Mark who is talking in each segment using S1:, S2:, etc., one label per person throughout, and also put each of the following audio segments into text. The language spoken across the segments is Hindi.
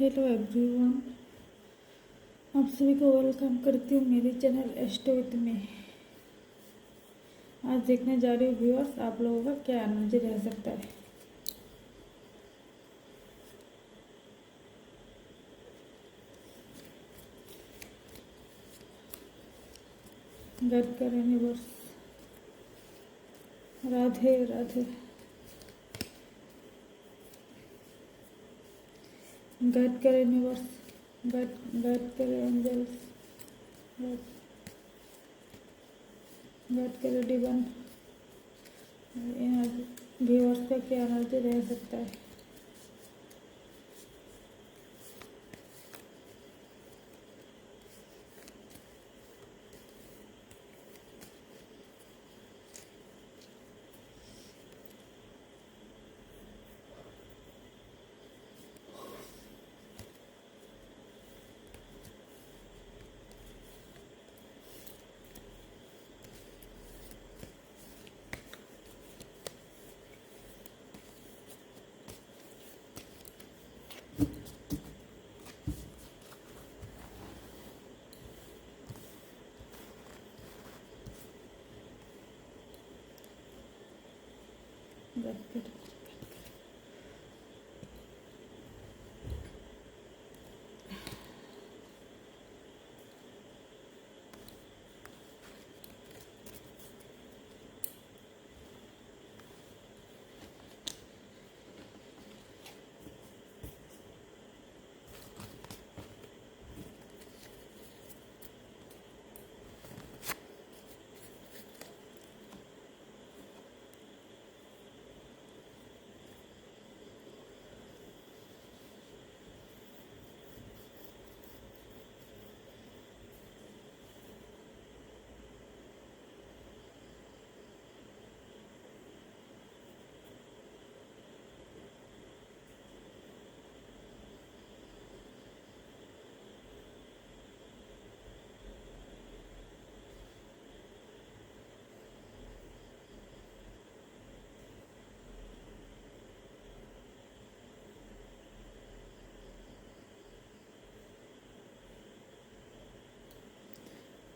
S1: हेलो एवरीवन, आप सभी को वेलकम करती हूँ मेरे चैनल एस्टोविथ में। आज देखने जा रही हूँ व्यूअर्स, आप लोगों का क्या एनर्जी रह सकता है। गाइड करें व्यूअर्स। राधे राधे। गाइड करें व्यूअर्स, गाइड करें एंजल्स, गाइड करें डिवन। व्यूअर्स का क्या एनर्जी रह सकता है। गाइड करें।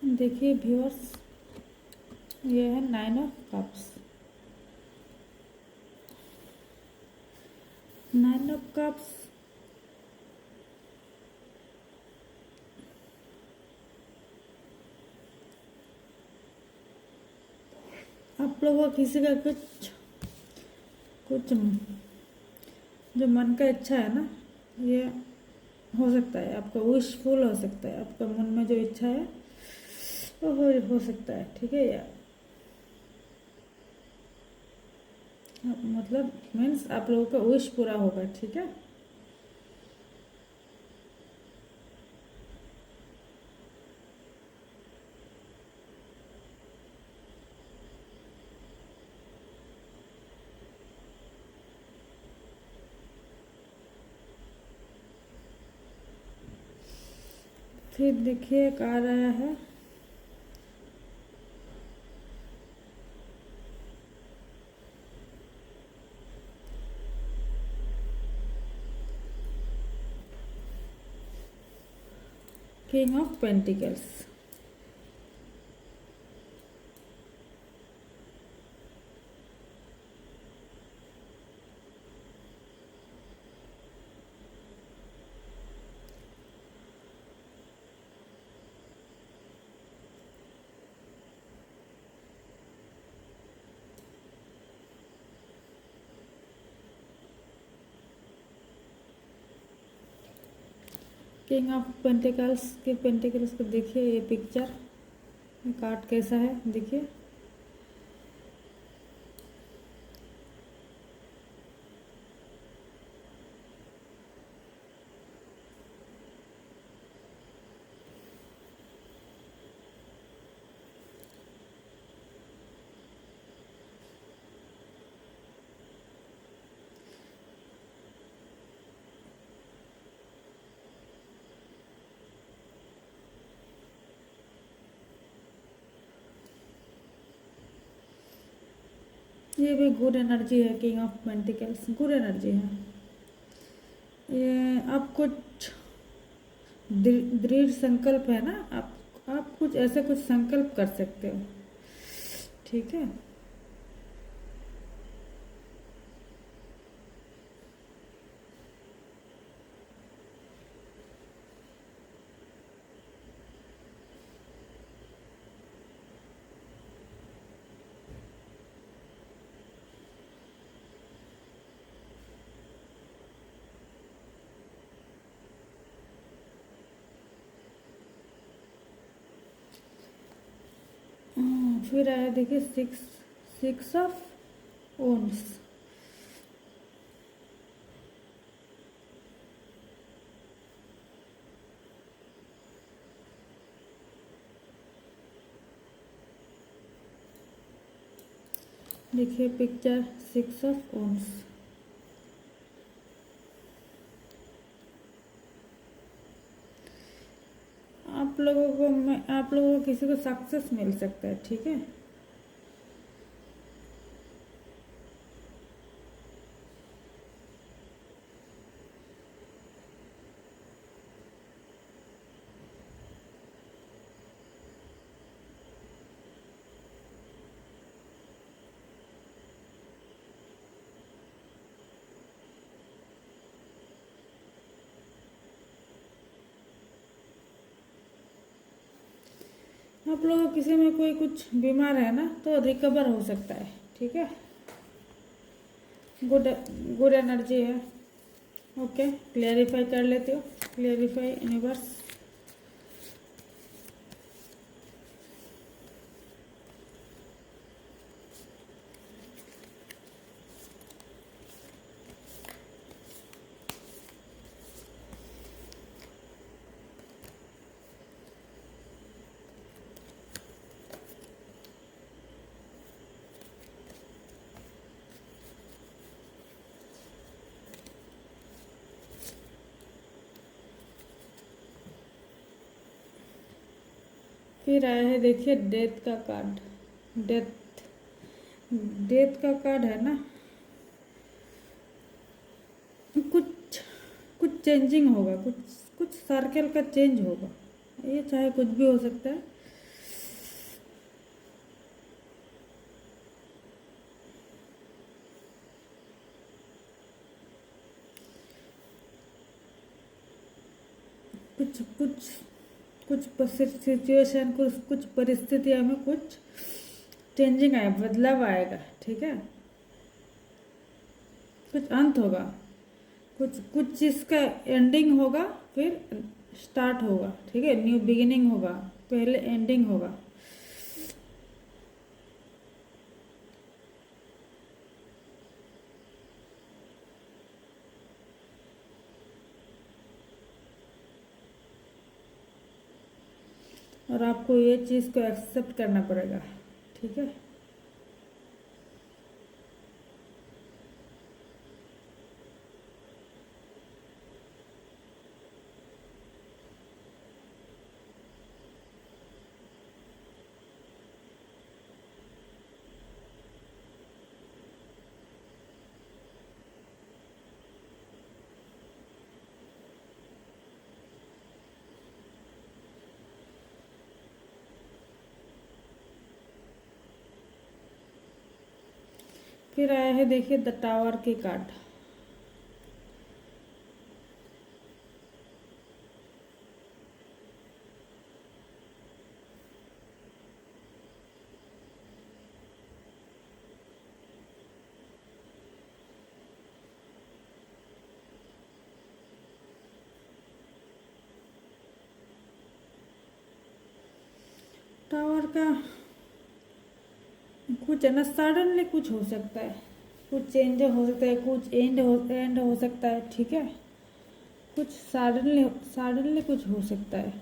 S1: देखिए व्यूअर्स, ये है 9 ऑफ कप्स। 9 ऑफ कप्स आप लोगों का किसी का कुछ कुछ जो मन का इच्छा है ना, ये हो सकता है। आपका विश फुल हो सकता है। आपका मन में जो इच्छा है वो हो सकता है। ठीक है यार, मतलब मीन्स आप लोगों का विश पूरा होगा। ठीक है, फिर देखिए एक आ रहा है king of pentacles. King of pentacles को देखिए, ये पिक्चर कार्ड कैसा है देखिए। ये भी गुड एनर्जी है। King of pentacles good energy है। ये आप कुछ दृढ़ संकल्प है ना, आप कुछ ऐसे कुछ संकल्प कर सकते हो, ठीक है। फिर आया देखिए सिक्स ऑफ ओन्स। देखिए पिक्चर 6 ऑफ ओन्स। आप लोगों को किसी को सक्सेस मिल सकता है, ठीक है। आप लोगों किसी में कोई कुछ बीमार है ना, तो रिकवर हो सकता है, ठीक है। गुड गुड एनर्जी है। ओके, क्लियरिफाई कर लेते हो, क्लियरिफाई यूनिवर्स। फिर आया है देखिए डेथ का कार्ड। डेथ डेथ का कार्ड है ना, कुछ कुछ चेंजिंग होगा, कुछ कुछ सर्कल का चेंज होगा। ये चाहे कुछ भी हो सकता है। कुछ कुछ कुछ सिचुएशन, कुछ परिस्थितियों में कुछ चेंजिंग आए, बदलाव आएगा, ठीक है। कुछ अंत होगा, कुछ कुछ चीज़ का एंडिंग होगा, फिर स्टार्ट होगा, ठीक है। न्यू बिगिनिंग होगा, पहले एंडिंग होगा। और आपको ये चीज़ को एक्सेप्ट करना पड़ेगा, ठीक है। फिर आया है देखिए द टावर की कार्ड। टावर का कुछ है ना, सडनली कुछ हो सकता है, कुछ चेंज हो सकता है, कुछ एंड हो सकता है, ठीक है। कुछ सडनली सडनली कुछ हो सकता है।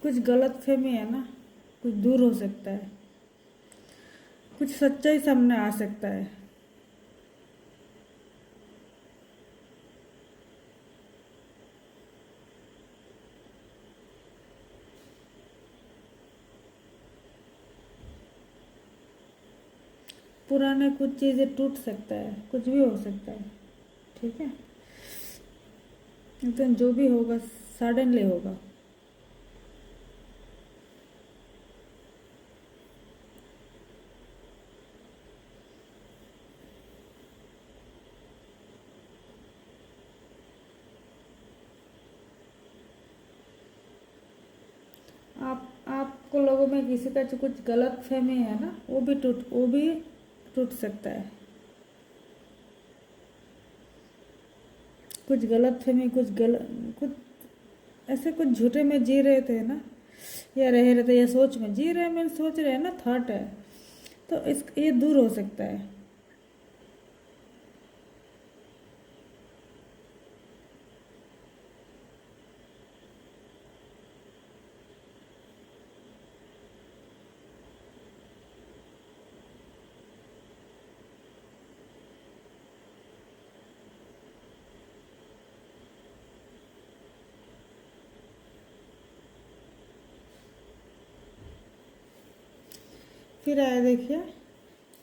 S1: कुछ गलत फहमी है ना, कुछ दूर हो सकता है, कुछ सच्चाई सामने आ सकता है। पुराने कुछ चीज़ें टूट सकता है, कुछ भी हो सकता है, ठीक है। लेकिन जो भी होगा सडनली होगा। आपको लोगों में किसी का जो कुछ गलत फहमी है ना, वो भी टूट सकता है। कुछ गलत फहमी, कुछ ऐसे कुछ झूठे में जी रहे थे ना, या रह रहे थे, या सोच में जी रहे हैं, मैं सोच रहे हैं ना, थॉट है, तो इस ये दूर हो सकता है। फिर आया देखिए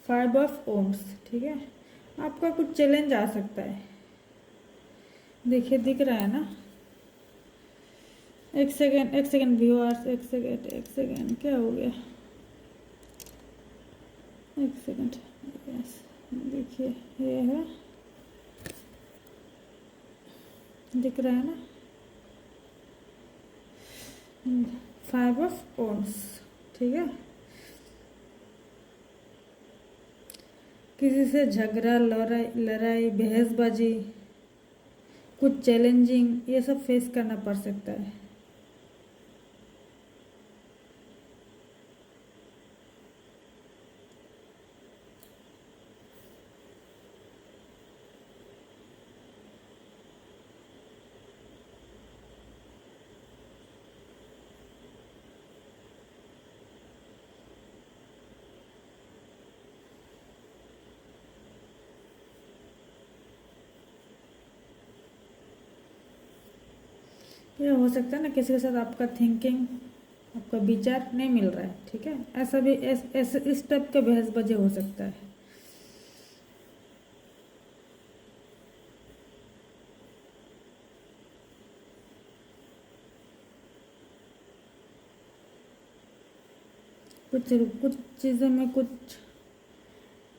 S1: 5 of Wands, ठीक है। आपका कुछ चैलेंज आ सकता है, देखिए दिख रहा है ना। एक सेकेंड व्यूअर्स, एक सेकेंड क्या हो गया, एक सेकेंड। यस, देखिए ये है, दिख रहा है ना 5 of Wands, ठीक है। किसी से झगड़ा, लड़ाई, बहसबाजी, कुछ चैलेंजिंग, ये सब फेस करना पड़ सकता है। ये हो सकता है ना किसी के साथ आपका थिंकिंग, आपका विचार नहीं मिल रहा है, ठीक है। ऐसा भी ऐसे इस टाइप का बहसबाजी हो सकता है। कुछ चीज़ों में कुछ,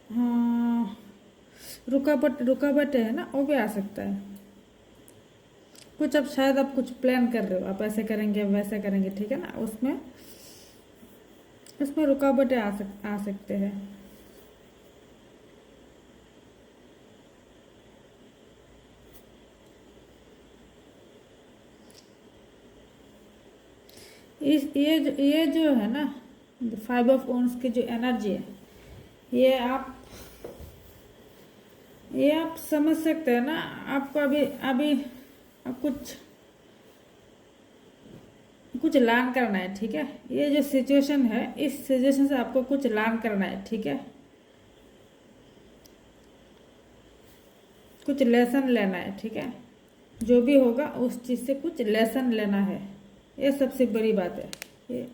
S1: हाँ, रुकावट है ना, वो भी आ सकता है। कुछ अब शायद आप कुछ प्लान कर रहे हो, आप ऐसे करेंगे वैसे करेंगे, ठीक है ना, उसमें उसमें रुकावटें आ सकते हैं। ये जो है ना 5 of Wands की जो एनर्जी है, ये आप समझ सकते हैं ना। आपको अभी अभी अब कुछ लर्न करना है, ठीक है। ये जो सिचुएशन है, इस सिचुएशन से आपको कुछ लर्न करना है, ठीक है। कुछ लेसन लेना है, ठीक है। जो भी होगा उस चीज़ से कुछ लेसन लेना है, ये सबसे बड़ी बात है ये।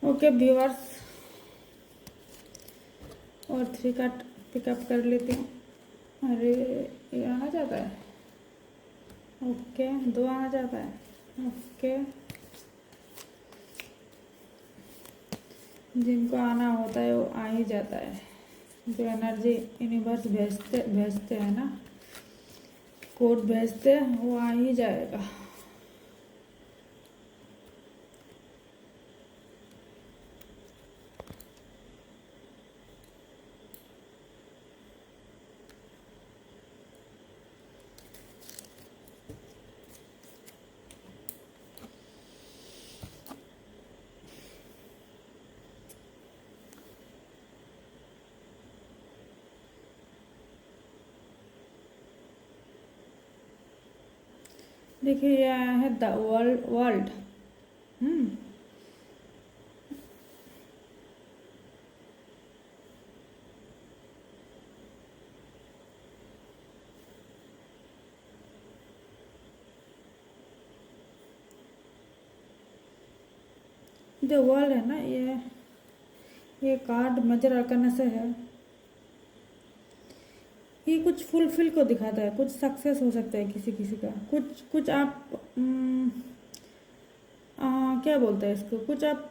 S1: ओके व्यूअर्स, और 3 कार्ड पिकअप कर लेती हूँ। अरे ये आना चाहता है, ओके 2 आना चाहता है, ओके। जिनको आना होता है वो आ ही जाता है, जो एनर्जी यूनिवर्स भेजते हैं ना, कोड भेजते हैं, वो आ ही जाएगा। देखिए ये आया है द वर्ल्ड। हम्म, जो वर्ल्ड है ना, ये कार्ड मेजर आर्कन से है, ये कुछ फुलफिल को दिखाता है, कुछ सक्सेस हो सकता है किसी किसी का, कुछ कुछ आप क्या बोलते हैं इसको, कुछ आप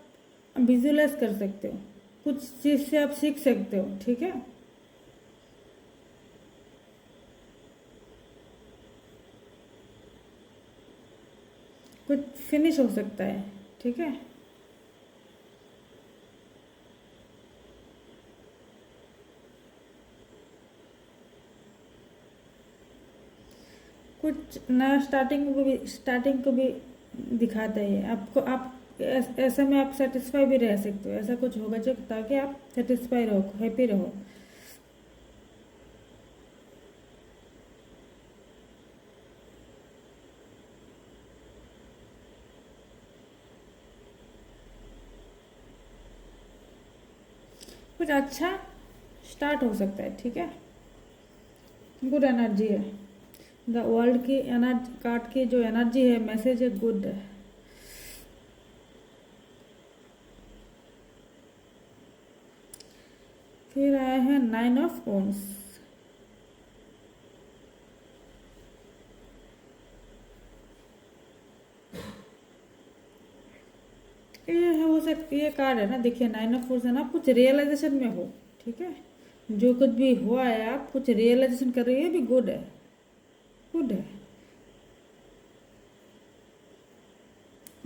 S1: विजुअलाइज कर सकते हो, कुछ चीज़ से आप सीख सकते हो, ठीक है। कुछ फिनिश हो सकता है, ठीक है। कुछ नया स्टार्टिंग को भी दिखाता है आपको। आप ऐसे में आप सेटिस्फाई भी रह सकते हो, ऐसा कुछ होगा जो ताकि आप सेटिस्फाई रहो, हैप्पी रहो। कुछ अच्छा स्टार्ट हो सकता है, ठीक है। गुड एनर्जी है, द वर्ल्ड की एनर्जी कार्ड की जो एनर्जी है, मैसेज है, गुड है। फिर आए हैं 9 ऑफ वॉन्ड्स। ये हो सकती ये कार्ड है ना, देखिए 9 ऑफ वॉन्ड्स है ना, कुछ रियलाइजेशन में हो, ठीक है। जो कुछ भी हुआ है आप कुछ रियलाइजेशन कर रहे हो, ये भी गुड है, गुड है।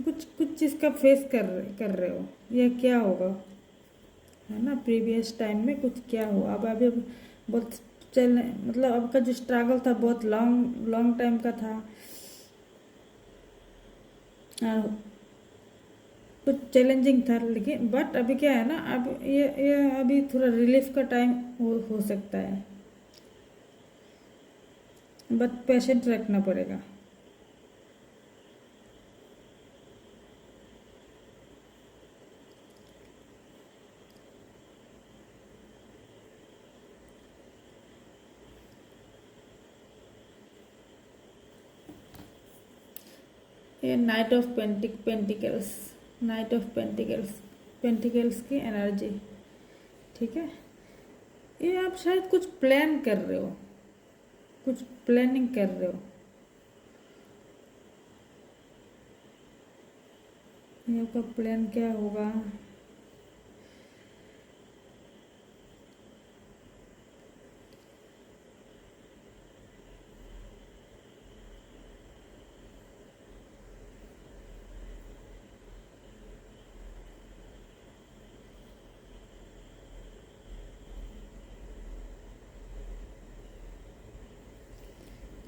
S1: कुछ कुछ चीज़ का फेस कर रहे हो, ये क्या होगा, है ना। प्रीवियस टाइम में कुछ क्या हुआ, अब अभी बहुत चलने, मतलब आपका जो स्ट्रगल था बहुत लॉन्ग लॉन्ग टाइम का था। कुछ चैलेंजिंग था, लेकिन बट अभी क्या है ना, अब ये अभी थोड़ा रिलीफ का टाइम हो सकता है, बट पेशेंट रखना पड़ेगा। ये night of pentacles, night of pentacles की एनर्जी, ठीक है। ये आप शायद कुछ प्लान कर रहे हो, कुछ प्लानिंग कर रहे हो। ये आपका प्लान क्या होगा,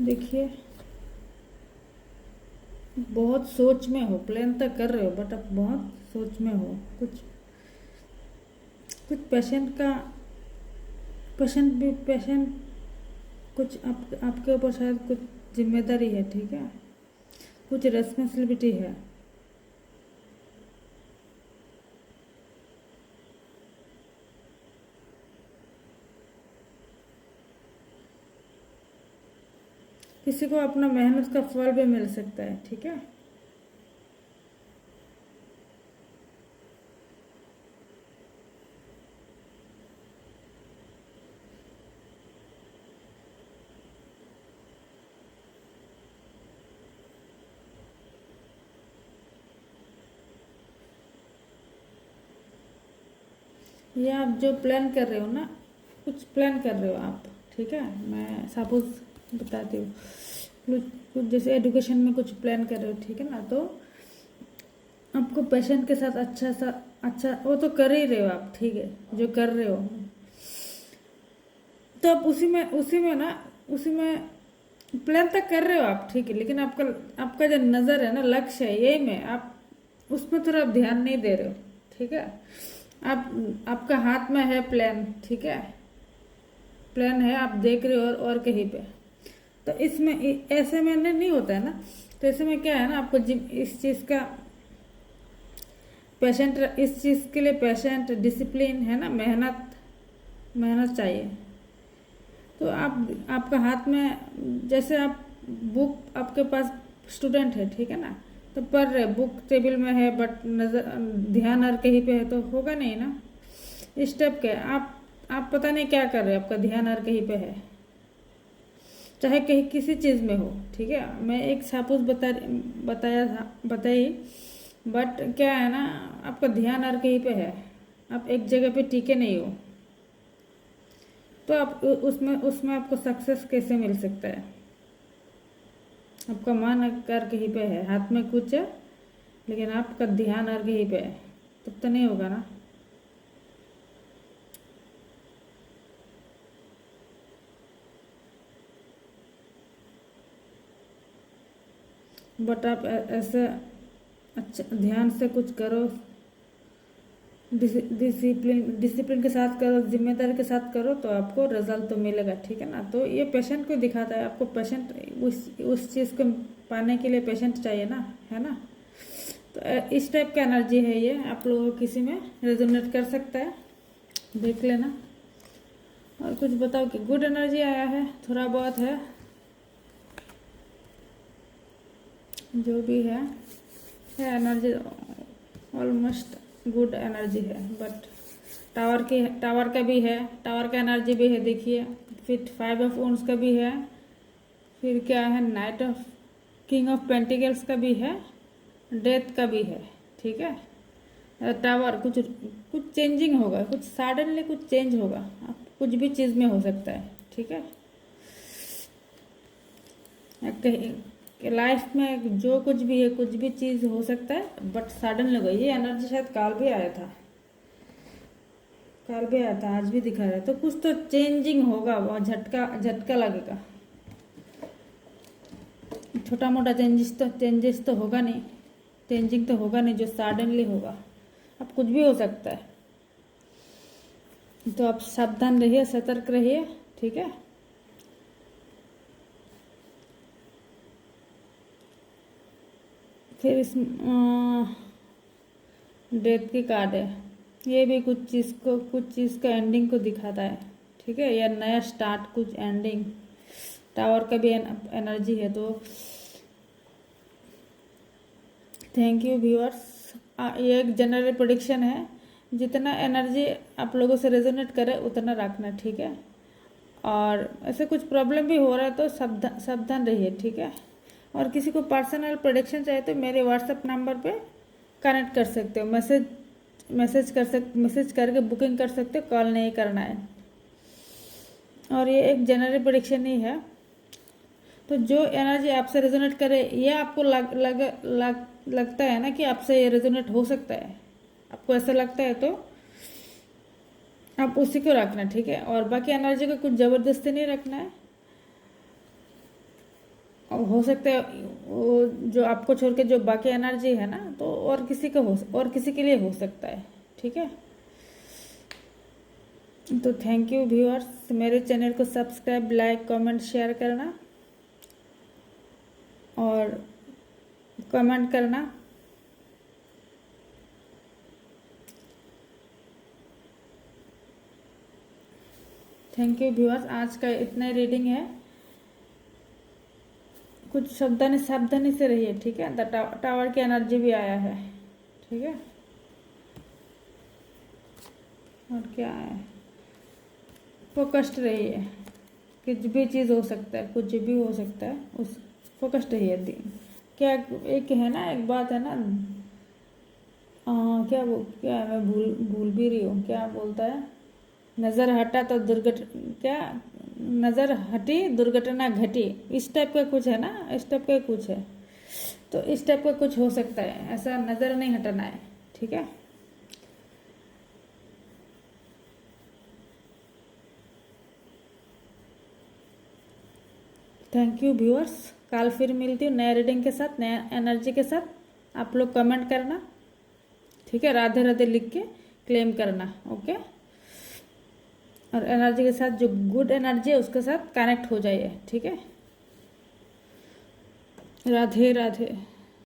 S1: देखिए बहुत सोच में हो, प्लान तो कर रहे हो बट आप बहुत सोच में हो। कुछ कुछ पेशेंट कुछ आपके ऊपर शायद कुछ जिम्मेदारी है, ठीक है। कुछ रेस्पॉन्सिबिलिटी है। किसी को अपना मेहनत का फल भी मिल सकता है, ठीक है। ये आप जो प्लान कर रहे हो ना, कुछ प्लान कर रहे हो आप, ठीक है। मैं सपोज बताती हूँ, कुछ जैसे एजुकेशन में कुछ प्लान कर रहे हो, ठीक है ना। तो आपको पेशेंट के साथ अच्छा वो तो कर ही रहे हो आप, ठीक है, जो कर रहे हो। तो आप उसी में प्लान तक कर रहे हो आप, ठीक है। लेकिन आपका जो नज़र है ना, लक्ष्य है यही में, आप उसमें थोड़ा ध्यान नहीं दे रहे हो, ठीक है। आपका हाथ में है प्लान, ठीक है, प्लान है, आप देख रहे हो और कहीं पे। तो इसमें ऐसे में नहीं होता है ना। तो ऐसे में क्या है ना, आपको इस चीज़ का पेशेंट, इस चीज़ के लिए पेशेंट, डिसिप्लिन है ना, मेहनत चाहिए। तो आपका हाथ में, जैसे आप बुक आपके पास स्टूडेंट है, ठीक है ना, तो पढ़ रहे, बुक टेबल में है बट नज़र ध्यान हर कहीं पे है, तो होगा नहीं ना। स्टेप क्या, आप पता नहीं क्या कर रहे हो, आपका ध्यान हर कहीं पे है। चाहे कहीं किसी चीज़ में हो, ठीक है। मैं एक सपोज बताई, बट क्या है ना, आपका ध्यान हर कहीं पे है, आप एक जगह पे टिके नहीं हो, तो आप उसमें उसमें आपको सक्सेस कैसे मिल सकता है? आपका मन हर कहीं पे है, हाथ में कुछ है, लेकिन आपका ध्यान हर कहीं पे है, तब तो नहीं होगा ना। बट आप ऐसे अच्छा ध्यान से कुछ करो, डिसिप्लिन के साथ करो, जिम्मेदारी के साथ करो, तो आपको रिजल्ट तो मिलेगा, ठीक है ना। तो ये पेशेंट को दिखाता है, आपको पेशेंट उस चीज़ को पाने के लिए पेशेंट चाहिए ना, है ना। तो इस टाइप का एनर्जी है ये, आप लोगों को किसी में रेजोनेट कर सकता है, देख लेना। और कुछ बताओ कि गुड एनर्जी आया है, थोड़ा बहुत है, जो भी है एनर्जी ऑलमोस्ट गुड एनर्जी है। बट टावर का भी है, टावर का एनर्जी भी है, देखिए। फिर 5 ऑफ वंड्स का भी है, फिर क्या है, night of king of pentacles का भी है, डेथ का भी है, ठीक है। टावर कुछ कुछ चेंजिंग होगा, कुछ सडनली कुछ चेंज होगा, आप कुछ भी चीज़ में हो सकता है, ठीक है। लाइफ में जो कुछ भी है, कुछ भी चीज़ हो सकता है, बट सडनली होगा। ये एनर्जी शायद काल भी आया था, काल भी आया था, आज भी दिखा रहा है। तो कुछ तो चेंजिंग होगा, वो झटका लगेगा। छोटा मोटा चेंजेस तो होगा नहीं, चेंजिंग तो होगा नहीं जो सडनली होगा। अब कुछ भी हो सकता है, तो आप सावधान रहिए, सतर्क रहिए, ठीक है। फिर इस डेथ की कार्ड है, ये भी कुछ चीज़ का एंडिंग को दिखाता है, ठीक है, या नया स्टार्ट, कुछ एंडिंग। टावर का भी एनर्जी है। तो थैंक यू व्यूअर्स, ये एक जनरल प्रेडिक्शन है, जितना एनर्जी आप लोगों से रेजोनेट करे उतना रखना, ठीक है। और ऐसे कुछ प्रॉब्लम भी हो रहा है तो सावधान रहिए, ठीक है। और किसी को पर्सनल प्रेडिक्शन चाहिए तो मेरे व्हाट्सएप नंबर पे कनेक्ट कर सकते हो, मैसेज करके बुकिंग कर सकते हो, कॉल नहीं करना है। और ये एक जनरल प्रेडिक्शन ही है, तो जो एनर्जी आपसे रेजोनेट करे, ये आपको लगता है ना कि आपसे ये रेजोनेट हो सकता है, आपको ऐसा लगता है, तो आप उसी को रखना, ठीक है। और बाकी एनर्जी को कुछ ज़बरदस्ती नहीं रखना है। और हो सकता है वो जो आपको छोड़ के जो बाकी एनर्जी है ना, तो और किसी के लिए हो सकता है, ठीक है। तो थैंक यू व्यूअर्स, मेरे चैनल को सब्सक्राइब, लाइक, कमेंट, शेयर करना और कमेंट करना। थैंक यू व्यूअर्स, आज का इतना ही रीडिंग है। कुछ सावधानी से रहिए, ठीक है। टावर की एनर्जी भी आया है, ठीक है। और क्या है, फोकस्ड रहिए, कुछ भी चीज़ हो सकता है, कुछ भी हो सकता है, उस फोकस्ड रहिए। क्या एक है ना, एक बात है ना, क्या है, मैं भूल भी रही हूँ, क्या बोलता है, नज़र हटा तो क्या, नज़र हटी दुर्घटना घटी, इस टाइप का कुछ है ना, इस टाइप का कुछ है। तो इस टाइप का कुछ हो सकता है, ऐसा नज़र नहीं हटाना है, ठीक है। थैंक यू व्यूअर्स, कल फिर मिलती हूँ नए रीडिंग के साथ, नया एनर्जी के साथ। आप लोग कमेंट करना, ठीक है, राधे राधे लिख के क्लेम करना, ओके। और एनर्जी के साथ जो गुड एनर्जी है उसके साथ कनेक्ट हो जाइए, ठीक है। राधे राधे।